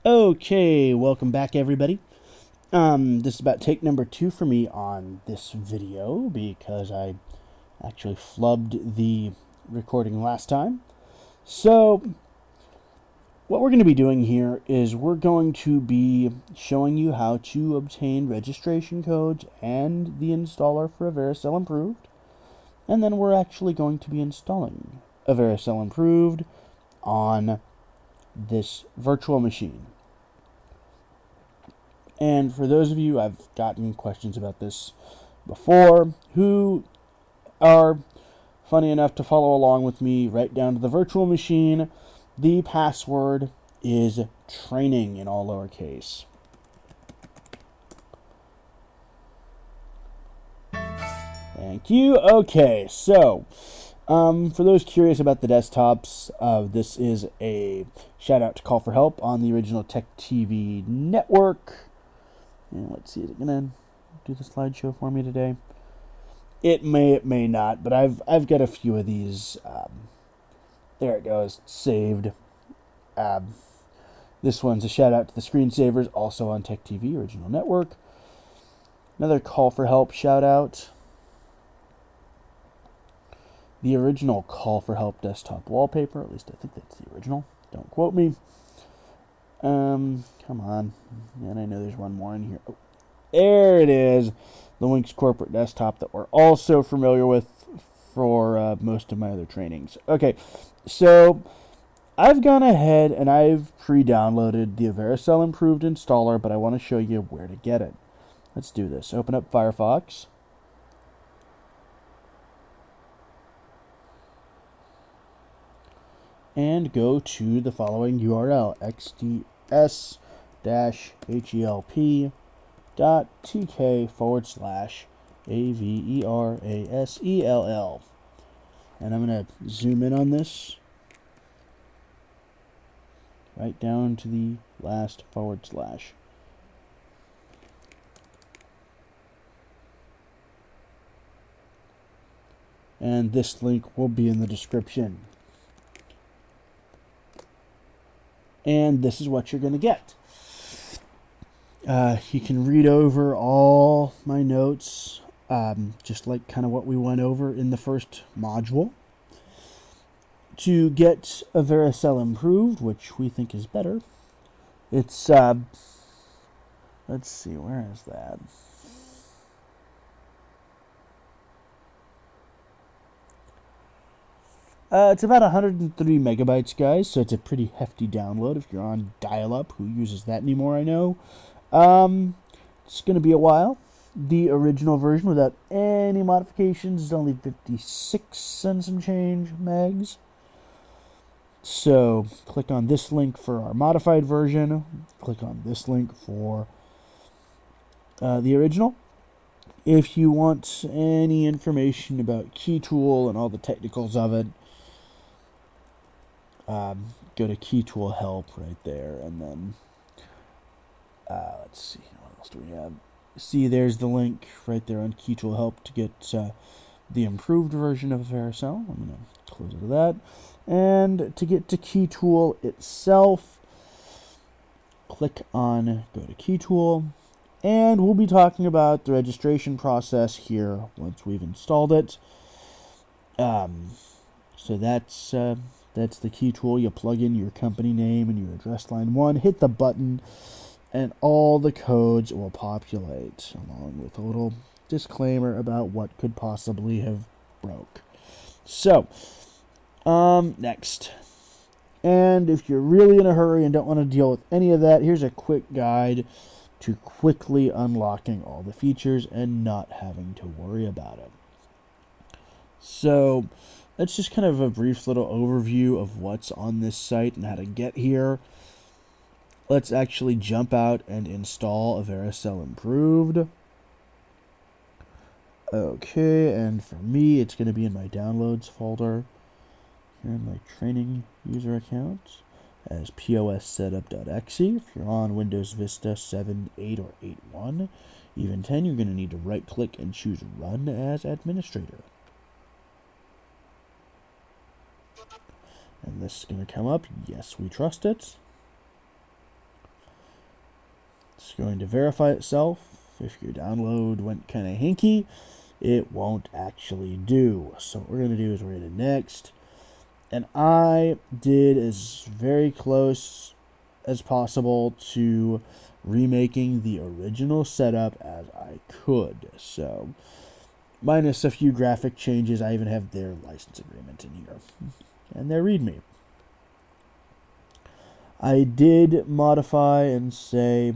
Okay, welcome back everybody. This is about take number 2 for me on this video because I actually flubbed the recording last time. So, what we're going to be doing here is we're going to be showing you how to obtain registration codes and the installer for AveraSell Improved. And then we're actually going to be installing AveraSell Improved on this virtual machine. And for those of you, I've gotten questions about this before, who are funny enough to follow along with me right down to the virtual machine. The password is training in all lowercase. Thank you. Okay, so for those curious about the desktops, this is a shout out to Call for Help on the original Tech TV network. And let's see, is it gonna do the slideshow for me today? It may not, but I've got a few of these. There it goes, saved. This one's a shout out to the screensavers, also on Tech TV original network. Another Call for Help shout out. The original Call for Help desktop wallpaper, at least I think that's the original. Don't quote me. Come on. And I know there's one more in here. Oh, there it is. The Lynx corporate desktop that we're also familiar with for most of my other trainings. Okay, so I've gone ahead and I've pre-downloaded the AveraSell Improved installer, but I want to show you where to get it. Let's do this. Open up Firefox. And go to the following URL, xds-help.tk/AveraSell. And I'm going to zoom in on this right down to the last /. And this link will be in the description. And this is what you're going to get. You can read over all my notes, just like kind of what we went over in the first module. To get AveraSell Improved, which we think is better, it's, let's see, where is that? It's about 103 megabytes, guys, so it's a pretty hefty download if you're on dial-up. Who uses that anymore, I know. It's going to be a while. The original version, without any modifications, is only 56 and some change megs. So, click on this link for our modified version. Click on this link for the original. If you want any information about KeyTool and all the technicals of it, go to KeyTool Help right there, and then let's see, what else do we have? See, there's the link right there on KeyTool Help to get the improved version of AveraSell. I'm going to close out of that. And to get to KeyTool itself, click on go to KeyTool, and we'll be talking about the registration process here once we've installed it. So that's the key tool. You plug in your company name and your address line 1, hit the button, and all the codes will populate, along with a little disclaimer about what could possibly have broke. So, next. And if you're really in a hurry and don't want to deal with any of that, here's a quick guide to quickly unlocking all the features and not having to worry about it. So, that's just kind of a brief little overview of what's on this site and how to get here. Let's actually jump out and install AveraSell Improved. Okay, and for me, it's going to be in my downloads folder. Here in my training user account as possetup.exe. If you're on Windows Vista 7, 8, or 8.1, even 10, you're going to need to right-click and choose Run as Administrator. And this is going to come up. Yes, we trust it. It's going to verify itself. If your download went kind of hinky, it won't actually do. So what we're going to do is we're going to next. And I did as very close as possible to remaking the original setup as I could. So minus a few graphic changes, I even have their license agreement in here and their README. I did modify and say,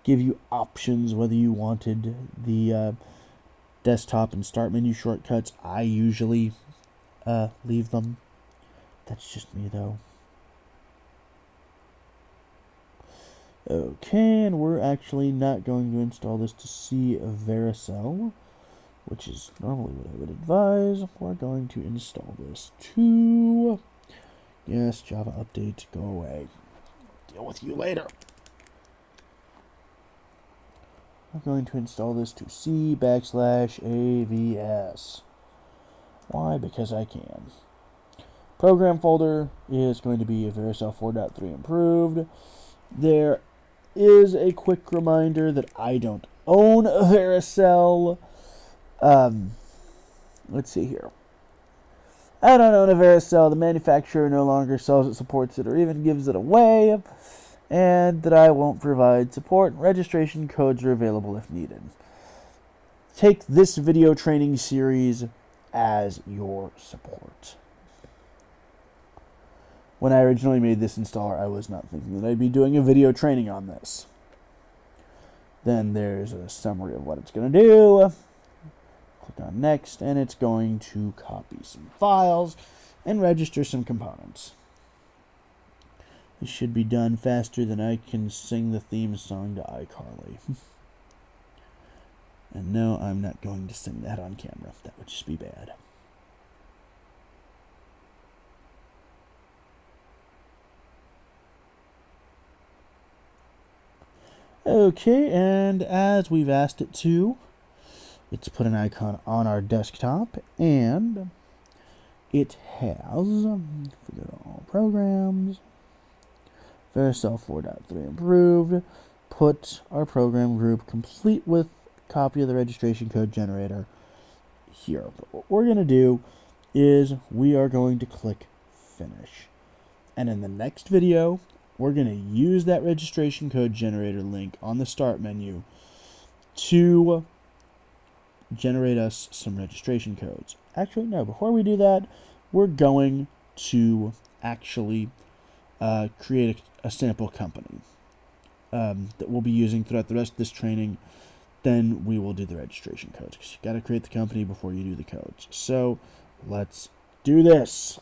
give you options whether you wanted the desktop and start menu shortcuts. I usually leave them. That's just me though. Okay, and we're actually not going to install this to see AveraSell, which is normally what I would advise. We're going to install this to, yes, Java update, go away. Deal with you later. I'm going to install this to C/AVS. Why? Because I can. Program folder is going to be AveraSell 4.3 improved. There is a quick reminder that I don't own AveraSell. Let's see here. I don't own AveraSell. The manufacturer no longer sells it, supports it, or even gives it away. And that I won't provide support. Registration codes are available if needed. Take this video training series as your support. When I originally made this installer, I was not thinking that I'd be doing a video training on this. Then there's a summary of what it's going to do. Click on next, and it's going to copy some files and register some components. This should be done faster than I can sing the theme song to iCarly. And no, I'm not going to sing that on camera. That would just be bad. Okay, and as we've asked it to, it's put an icon on our desktop, and it has, if we go to all programs, AveraSell 4.3 improved, put our program group complete with copy of the registration code generator here. But what we're going to do is we are going to click finish. And in the next video, we're going to use that registration code generator link on the start menu to generate us some registration codes. Actually, no, before we do that, we're going to actually create a sample company that we'll be using throughout the rest of this training. Then we will do the registration codes, because you got to create the company before you do the codes. So let's do this.